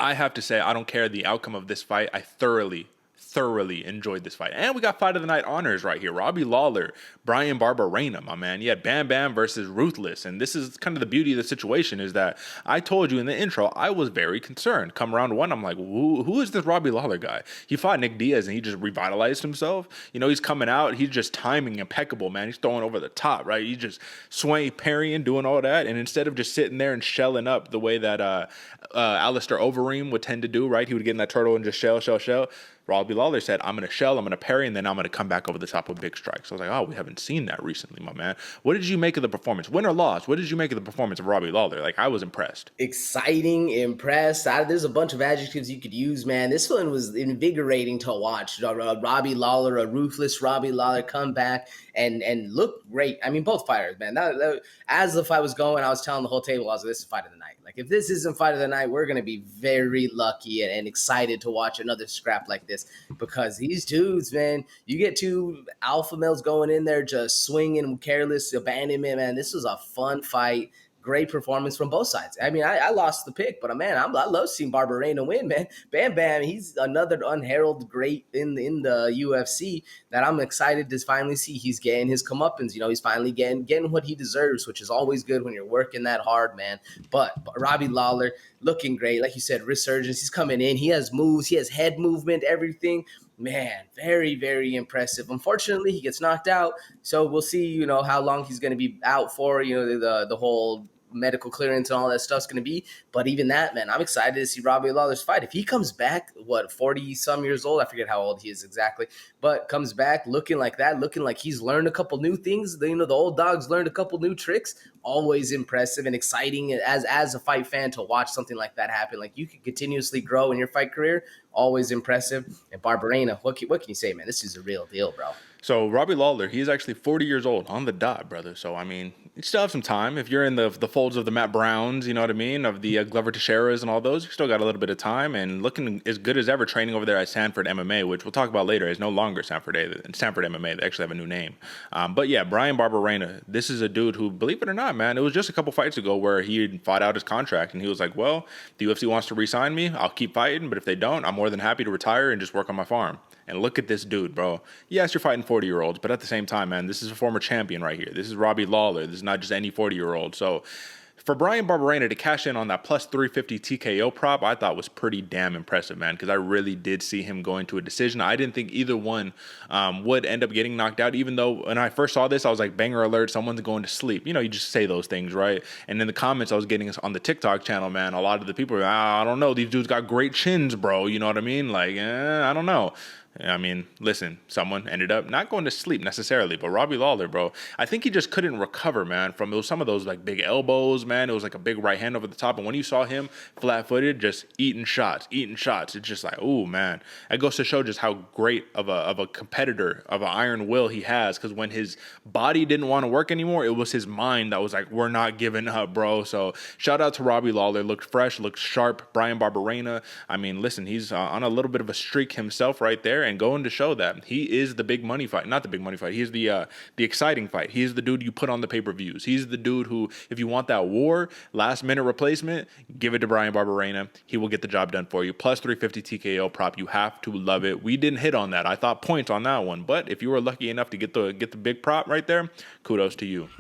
I have to say, I don't care the outcome of this fight. I thoroughly enjoyed this fight. And we got fight of the night honors right here. Robbie Lawler, Bryan Barberena, my man. You had Bam Bam versus Ruthless. And this is kind of the beauty of the situation is that I told you in the intro, I was very concerned. Come round one, I'm like, who is this Robbie Lawler guy? He fought Nick Diaz and he just revitalized himself. You know, he's coming out. He's just timing impeccable, man. He's throwing over the top, right? He's just swaying, parrying, doing all that. And instead of just sitting there and shelling up the way that Alistair Overeem would tend to do, right? He would get in that turtle and just shell. Robbie Lawler said, I'm going to shell, I'm going to parry, and then I'm going to come back over the top with big strikes. So I was like, oh, we haven't seen that recently, my man. What did you make of the performance? Win or loss? What did you make of the performance of Robbie Lawler? Like, I was impressed. Exciting, impressed. There's a bunch of adjectives you could use, man. This one was invigorating to watch. Robbie Lawler, a ruthless Robbie Lawler come back and look great. I mean, both fighters, man. As the fight was going, I was telling the whole table, I was like, this is fight of the night. Like, if this isn't fight of the night, we're going to be very lucky and excited to watch another scrap like this because these dudes, man, you get two alpha males going in there just swinging, careless abandonment, man. This was a fun fight. Great performance from both sides. I mean, I lost the pick, but man, I love seeing Barberena win, man. Bam Bam, he's another unheralded great in the UFC that I'm excited to finally see. He's getting his comeuppance. You know, he's finally getting what he deserves, which is always good when you're working that hard, man. But Robbie Lawler looking great, like you said, resurgence. He's coming in. He has moves. He has head movement. Everything. Man, very, very impressive. Unfortunately, he gets knocked out. So we'll see, you know, how long he's going to be out for, you know, the whole medical clearance and all that stuff's going to be. But even that, man, I'm excited to see Robbie Lawler's fight. If he comes back, 40-some years old, I forget how old he is exactly, but comes back looking like that, looking like he's learned a couple new things. You know, the old dog's learned a couple new tricks. Always impressive and exciting as a fight fan to watch something like that happen. Like, you can continuously grow in your fight career. Always impressive. And Barberena, what can you say, man? This is a real deal, bro. So Robbie Lawler, he's actually 40 years old on the dot, brother. So, I mean, you still have some time. If you're in the folds of the Matt Browns, you know what I mean, of the Glover Teixeiras and all those, you still got a little bit of time and looking as good as ever training over there at Sanford MMA, which we'll talk about later. Is no longer Sanford MMA. They actually have a new name. But yeah, Bryan Barberena, this is a dude who, believe it or not, man, it was just a couple fights ago where he fought out his contract and he was like, well, the UFC wants to re-sign me. I'll keep fighting. But if they don't, I'm more than happy to retire and just work on my farm. And look at this dude, bro. Yes, you're fighting 40-year-olds, but at the same time, man, this is a former champion right here. This is Robbie Lawler. This is not just any 40-year-old. So for Bryan Barberena to cash in on that plus 350 TKO prop, I thought was pretty damn impressive, man, because I really did see him going to a decision. I didn't think either one would end up getting knocked out, even though when I first saw this, I was like, banger alert, someone's going to sleep. You know, you just say those things, right? And in the comments I was getting on the TikTok channel, man, a lot of the people were, I don't know, these dudes got great chins, bro. You know what I mean? Like, I don't know. I mean, listen, someone ended up not going to sleep necessarily, but Robbie Lawler, bro, I think he just couldn't recover, man, from some of those like big elbows, man. It was like a big right hand over the top. And when you saw him flat-footed, just eating shots, it's just like, oh, man. It goes to show just how great of a competitor, of an iron will he has. Because when his body didn't want to work anymore, it was his mind that was like, we're not giving up, bro. So shout out to Robbie Lawler. Looked fresh, looked sharp. Bryan Barberena, I mean, listen, he's on a little bit of a streak himself right there. And going to show that he is the big money fight, not the big money fight. He's the exciting fight. He's the dude you put on the pay-per-views. He's the dude who, if you want that war, last minute replacement, give it to Bryan Barberena. He will get the job done for you. Plus 350 TKO prop. You have to love it. We didn't hit on that. I thought points on that one, but if you were lucky enough to get the big prop right there, kudos to you.